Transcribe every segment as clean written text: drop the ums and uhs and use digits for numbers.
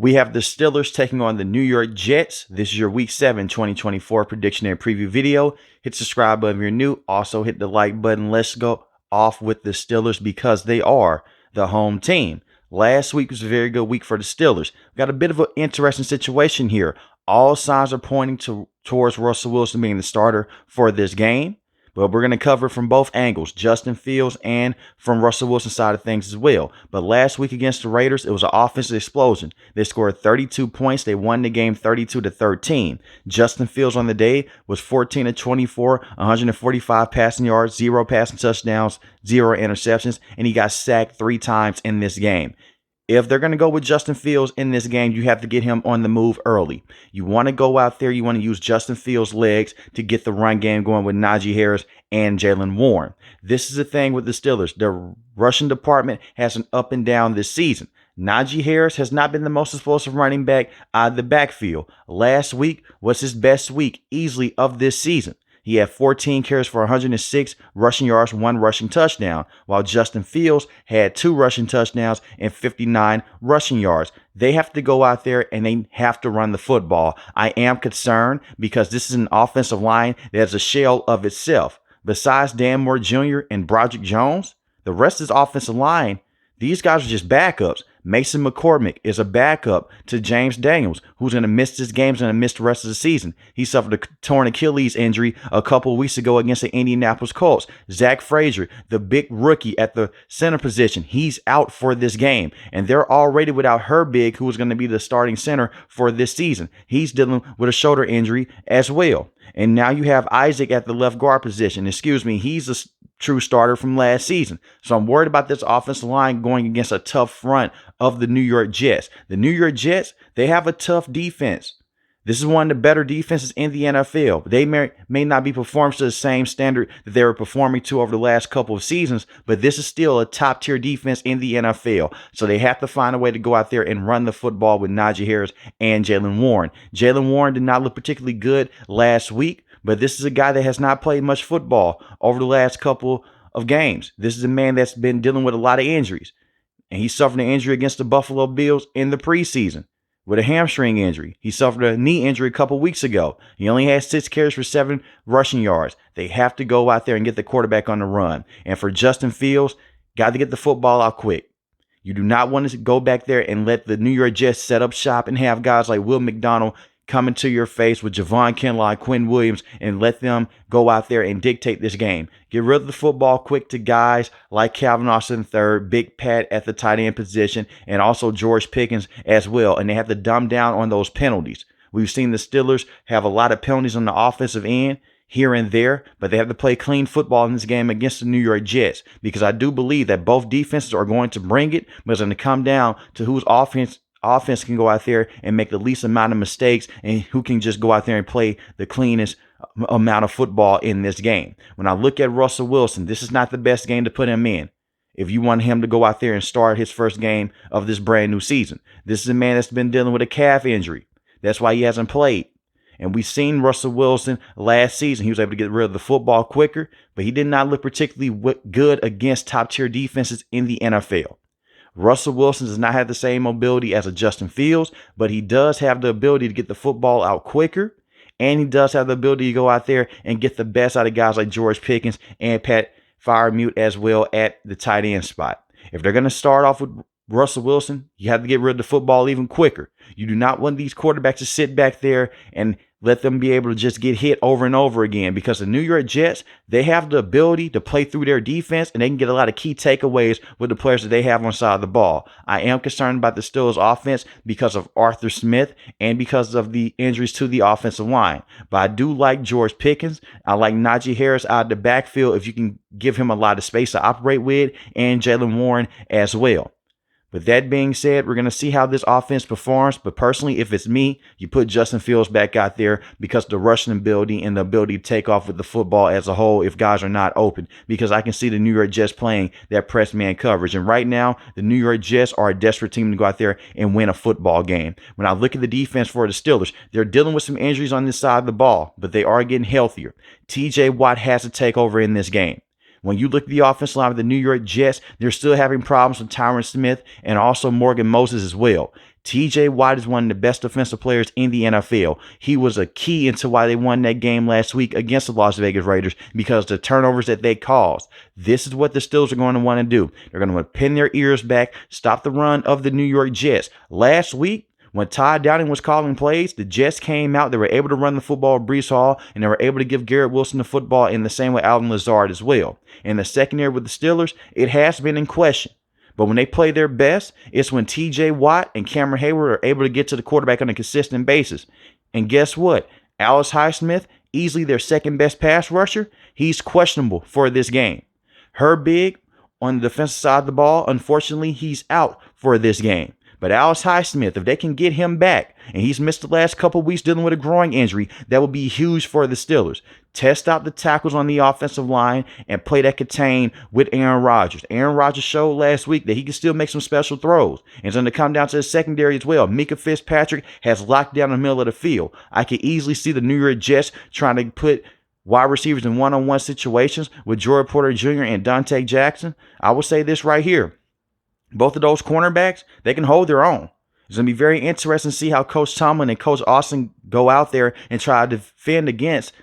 We have the Steelers taking on the New York Jets. This is your Week 7 2024 prediction and preview video. Hit subscribe button if you're new. Also hit the like button. Let's go off with the Steelers because they are the home team. Last week was a very good week for the Steelers. We got a bit of an interesting situation here. All signs are pointing towards Russell Wilson being the starter for this game. But we're going to cover it from both angles, Justin Fields and from Russell Wilson's side of things as well. But last week against the Raiders, it was an offensive explosion. They scored 32 points. They won the game 32-13. Justin Fields on the day was 14 of 24, 145 passing yards, 0 passing touchdowns, 0 interceptions, and he got sacked 3 times in this game. If they're going to go with Justin Fields in this game, you have to get him on the move early. You want to go out there, you want to use Justin Fields' legs to get the run game going with Najee Harris and Jaylen Warren. This is the thing with the Steelers. Their rushing department has an up and down this season. Najee Harris has not been the most explosive running back out of the backfield. Last week was his best week easily of this season. He had 14 carries for 106 rushing yards, 1 rushing touchdown, while Justin Fields had 2 rushing touchdowns and 59 rushing yards. They have to go out there and they have to run the football. I am concerned because this is an offensive line that's a shell of itself. Besides Dan Moore Jr. and Broderick Jones, the rest of this offensive line, these guys are just backups. Mason McCormick is a backup to James Daniels, who's going to miss this game, going to miss the rest of the season. He suffered a torn Achilles injury a couple weeks ago against the Indianapolis Colts. Zach Frazier, the big rookie at the center position, he's out for this game. And they're already without Herbig, who is going to be the starting center for this season. He's dealing with a shoulder injury as well. And now you have Isaac at the left guard position. He's a true starter from last season. So I'm worried about this offensive line going against a tough front of the New York Jets. The New York Jets, they have a tough defense. This is one of the better defenses in the NFL. They may not be performing to the same standard that they were performing to over the last couple of seasons, but this is still a top-tier defense in the NFL. So they have to find a way to go out there and run the football with Najee Harris and Jaylen Warren. Jaylen Warren did not look particularly good last week, but this is a guy that has not played much football over the last couple of games. This is a man that's been dealing with a lot of injuries. And he suffered an injury against the Buffalo Bills in the preseason with a hamstring injury. He suffered a knee injury a couple weeks ago. He only had 6 carries for 7 rushing yards. They have to go out there and get the quarterback on the run. And for Justin Fields, got to get the football out quick. You do not want to go back there and let the New York Jets set up shop and have guys like Will McDonald come into your face with Javon Kinlaw, Quinn Williams, and let them go out there and dictate this game. Get rid of the football quick to guys like Calvin Austin III, Big Pat at the tight end position, and also George Pickens as well. And they have to dumb down on those penalties. We've seen the Steelers have a lot of penalties on the offensive end here and there, but they have to play clean football in this game against the New York Jets because I do believe that both defenses are going to bring it, but it's going to come down to whose offense can go out there and make the least amount of mistakes and who can just go out there and play the cleanest amount of football in this game. When I look at Russell Wilson, this is not the best game to put him in. If you want him to go out there and start his first game of this brand new season, this is a man that's been dealing with a calf injury. That's why he hasn't played. And we've seen Russell Wilson last season. He was able to get rid of the football quicker, but he did not look particularly good against top-tier defenses in the NFL. Russell Wilson does not have the same mobility as a Justin Fields, but he does have the ability to get the football out quicker, and he does have the ability to go out there and get the best out of guys like George Pickens and Pat Freiermuth as well at the tight end spot. If they're going to start off with Russell Wilson, you have to get rid of the football even quicker. You do not want these quarterbacks to sit back there and let them be able to just get hit over and over again because the New York Jets, they have the ability to play through their defense and they can get a lot of key takeaways with the players that they have on side of the ball. I am concerned about the Steelers offense because of Arthur Smith and because of the injuries to the offensive line. But I do like George Pickens. I like Najee Harris out of the backfield if you can give him a lot of space to operate with, and Jaylen Warren as well. With that being said, we're going to see how this offense performs. But personally, if it's me, you put Justin Fields back out there because of the rushing ability and the ability to take off with the football as a whole if guys are not open. Because I can see the New York Jets playing that press man coverage. And right now, the New York Jets are a desperate team to go out there and win a football game. When I look at the defense for the Steelers, they're dealing with some injuries on this side of the ball, but they are getting healthier. TJ Watt has to take over in this game. When you look at the offensive line of the New York Jets, they're still having problems with Tyron Smith and also Morgan Moses as well. TJ Watt is one of the best defensive players in the NFL. He was a key into why they won that game last week against the Las Vegas Raiders because of the turnovers that they caused. This is what the Steelers are going to want to do. They're going to want to pin their ears back, stop the run of the New York Jets. Last week, when Todd Downing was calling plays, the Jets came out. They were able to run the football with Breece Hall, and they were able to give Garrett Wilson the football in the same way Allen Lazard as well. In the secondary with the Steelers, it has been in question. But when they play their best, it's when TJ Watt and Cameron Hayward are able to get to the quarterback on a consistent basis. And guess what? Alex Highsmith, easily their second best pass rusher, he's questionable for this game. Big on the defensive side of the ball, unfortunately, he's out for this game. But Alex Highsmith, if they can get him back, and he's missed the last couple of weeks dealing with a groin injury, that would be huge for the Steelers. Test out the tackles on the offensive line and play that contain with Aaron Rodgers. Aaron Rodgers showed last week that he can still make some special throws. And it's going to come down to the secondary as well. Micah Fitzpatrick has locked down the middle of the field. I can easily see the New York Jets trying to put wide receivers in one-on-one situations with Joey Porter Jr. and Dante Jackson. I will say this right here. Both of those cornerbacks, they can hold their own. It's going to be very interesting to see how Coach Tomlin and Coach Austin go out there and try to defend against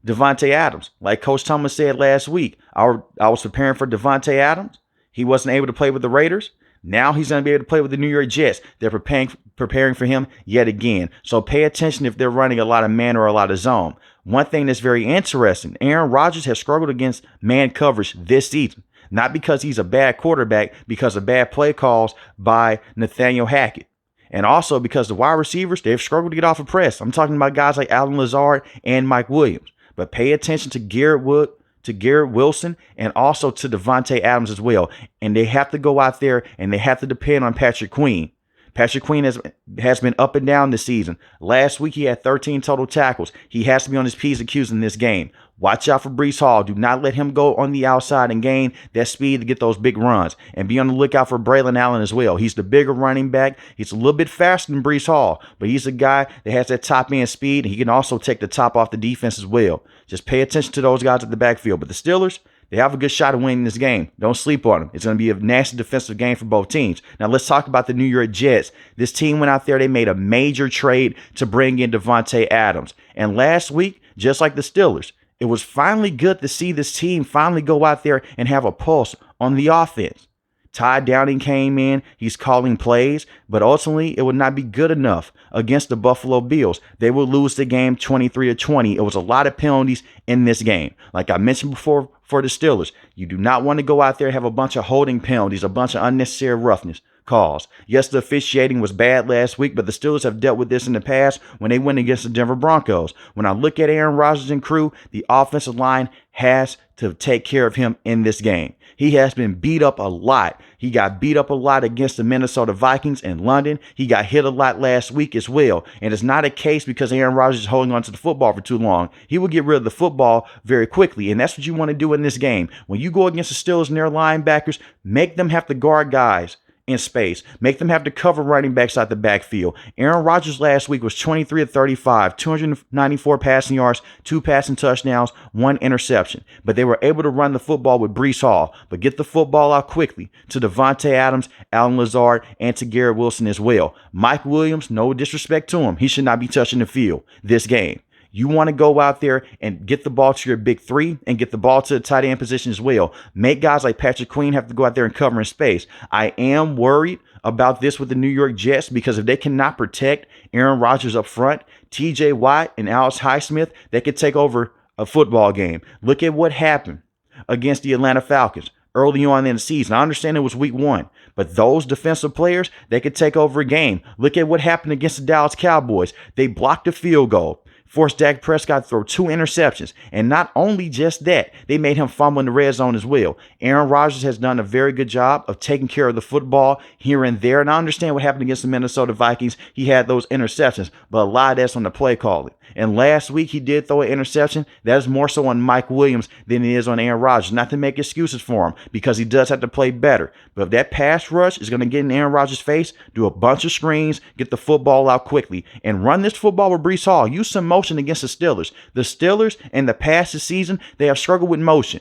Devontae Adams. Like Coach Tomlin said last week, I was preparing for Devontae Adams. He wasn't able to play with the Raiders. Now he's going to be able to play with the New York Jets. They're preparing for him yet again. So pay attention if they're running a lot of man or a lot of zone. One thing that's very interesting, Aaron Rodgers has struggled against man coverage this season. Not because he's a bad quarterback, because of bad play calls by Nathaniel Hackett. And also because the wide receivers, they've struggled to get off a press. I'm talking about guys like Allen Lazard and Mike Williams. But pay attention to Garrett Wilson and also to Devontae Adams as well. And they have to go out there and they have to depend on Patrick Queen. Patrick Queen has been up and down this season. Last week, he had 13 total tackles. He has to be on his P's and Q's in this game. Watch out for Breece Hall. Do not let him go on the outside and gain that speed to get those big runs. And be on the lookout for Braylon Allen as well. He's the bigger running back. He's a little bit faster than Breece Hall, but he's a guy that has that top end speed, and he can also take the top off the defense as well. Just pay attention to those guys at the backfield. But the Steelers, they have a good shot of winning this game. Don't sleep on them. It's going to be a nasty defensive game for both teams. Now, let's talk about the New York Jets. This team went out there. They made a major trade to bring in Devontae Adams. And last week, just like the Steelers, it was finally good to see this team finally go out there and have a pulse on the offense. Todd Downing came in. He's calling plays, but ultimately it would not be good enough against the Buffalo Bills. They will lose the game 23-20. It was a lot of penalties in this game. Like I mentioned before, for the Steelers, you do not want to go out there and have a bunch of holding penalties, a bunch of unnecessary roughness calls. Yes, the officiating was bad last week, but the Steelers have dealt with this in the past when they went against the Denver Broncos. When I look at Aaron Rodgers and crew, the offensive line has to take care of him in this game. He has been beat up a lot. He got beat up a lot against the Minnesota Vikings in London. He got hit a lot last week as well. And it's not a case because Aaron Rodgers is holding on to the football for too long. He will get rid of the football very quickly. And that's what you want to do in this game. When you go against the Steelers and their linebackers, make them have to guard guys in space. Make them have to cover running backs out the backfield. Aaron Rodgers last week was 23 of 35, 294 passing yards, 2 passing touchdowns, 1 interception. But they were able to run the football with Breece Hall, but get the football out quickly to Devontae Adams, Allen Lazard, and to Garrett Wilson as well. Mike Williams, no disrespect to him, he should not be touching the field this game. You want to go out there and get the ball to your big three and get the ball to the tight end position as well. Make guys like Patrick Queen have to go out there and cover in space. I am worried about this with the New York Jets because if they cannot protect Aaron Rodgers up front, TJ Watt and Alex Highsmith, they could take over a football game. Look at what happened against the Atlanta Falcons early on in the season. I understand it was week 1, but those defensive players, they could take over a game. Look at what happened against the Dallas Cowboys. They blocked a field goal, forced Dak Prescott to throw 2 interceptions. And not only just that, they made him fumble in the red zone as well. Aaron Rodgers has done a very good job of taking care of the football here and there. And I understand what happened against the Minnesota Vikings. He had those interceptions, but a lot of that's on the play calling. And last week, he did throw an interception. That is more so on Mike Williams than it is on Aaron Rodgers. Not to make excuses for him, because he does have to play better. But if that pass rush is going to get in Aaron Rodgers' face, do a bunch of screens, get the football out quickly, and run this football with Breece Hall. Use some motion against the Steelers. The Steelers in the past this season, they have struggled with motion.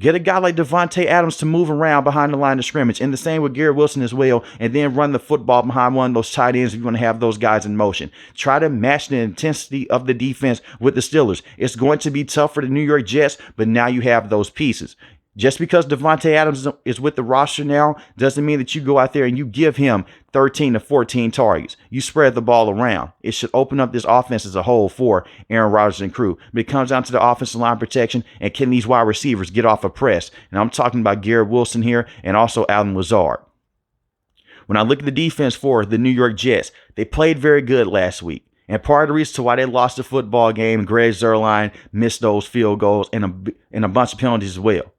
Get a guy like Devontae Adams to move around behind the line of scrimmage, and the same with Garrett Wilson as well, and then run the football behind one of those tight ends if you want to have those guys in motion. Try to match the intensity of the defense with the Steelers. It's going to be tough for the New York Jets, but now you have those pieces. Just because Devontae Adams is with the roster now doesn't mean that you go out there and you give him 13 to 14 targets. You spread the ball around. It should open up this offense as a whole for Aaron Rodgers and crew. But it comes down to the offensive line protection and can these wide receivers get off a press. And I'm talking about Garrett Wilson here and also Allen Lazard. When I look at the defense for the New York Jets, they played very good last week. And part of the reason to why they lost the football game, Greg Zuerlein missed those field goals and a bunch of penalties as well.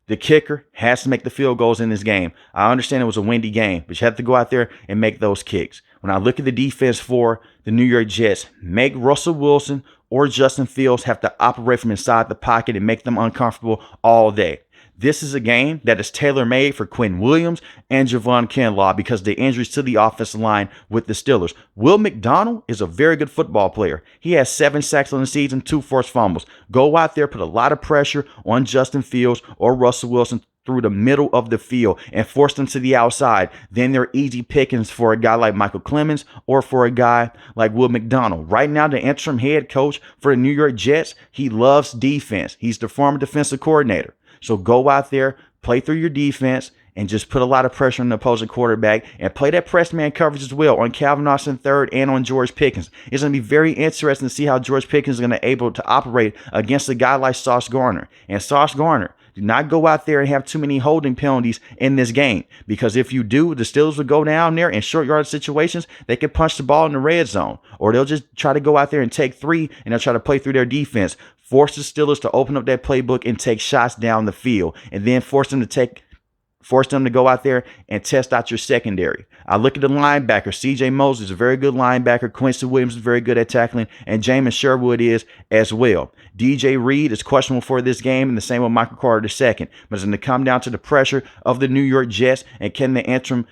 The kicker has to make the field goals in this game. I understand it was a windy game, but you have to go out there and make those kicks. When I look at the defense for the New York Jets, make Russell Wilson or Justin Fields have to operate from inside the pocket and make them uncomfortable all day. This is a game that is tailor-made for Quinn Williams and Javon Kinlaw because of the injuries to the offensive line with the Steelers. Will McDonald is a very good football player. He has 7 sacks on the season, 2 forced fumbles. Go out there, put a lot of pressure on Justin Fields or Russell Wilson through the middle of the field and force them to the outside. Then they're easy pickings for a guy like Michael Clemens or for a guy like Will McDonald. Right now, the interim head coach for the New York Jets, he loves defense. He's the former defensive coordinator. So go out there, play through your defense, and just put a lot of pressure on the opposing quarterback and play that press man coverage as well on Calvin Austin III and on George Pickens. It's going to be very interesting to see how George Pickens is going to be able to operate against a guy like Sauce Gardner. And Sauce Gardner, do not go out there and have too many holding penalties in this game, because if you do, the Steelers will go down there in short yard situations. They can punch the ball in the red zone, or they'll just try to go out there and take 3 and they'll try to play through their defense. Force the Steelers to open up that playbook and take shots down the field, and then force them to go out there and test out your secondary. I look at the linebacker. C.J. Moses is a very good linebacker. Quincy Williams is very good at tackling, and Jamin Sherwood is as well. DJ Reed is questionable for this game, and the same with Michael Carter II. But it's going to come down to the pressure of the New York Jets, and can the interim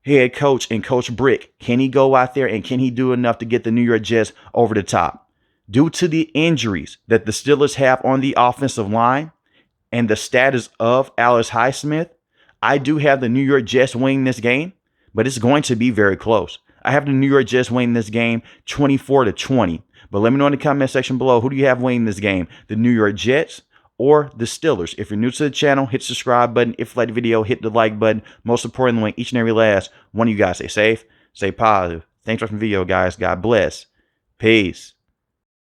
head coach and Coach Brick, can he go out there and can he do enough to get the New York Jets over the top? Due to the injuries that the Steelers have on the offensive line and the status of Alex Highsmith, I do have the New York Jets winning this game, but it's going to be very close. I have the New York Jets winning this game 24-20. But let me know in the comment section below, who do you have winning this game? The New York Jets or the Steelers? If you're new to the channel, hit the subscribe button. If you like the video, hit the like button. Most importantly, each and every last one of you guys stay safe, stay positive. Thanks for watching the video, guys. God bless. Peace.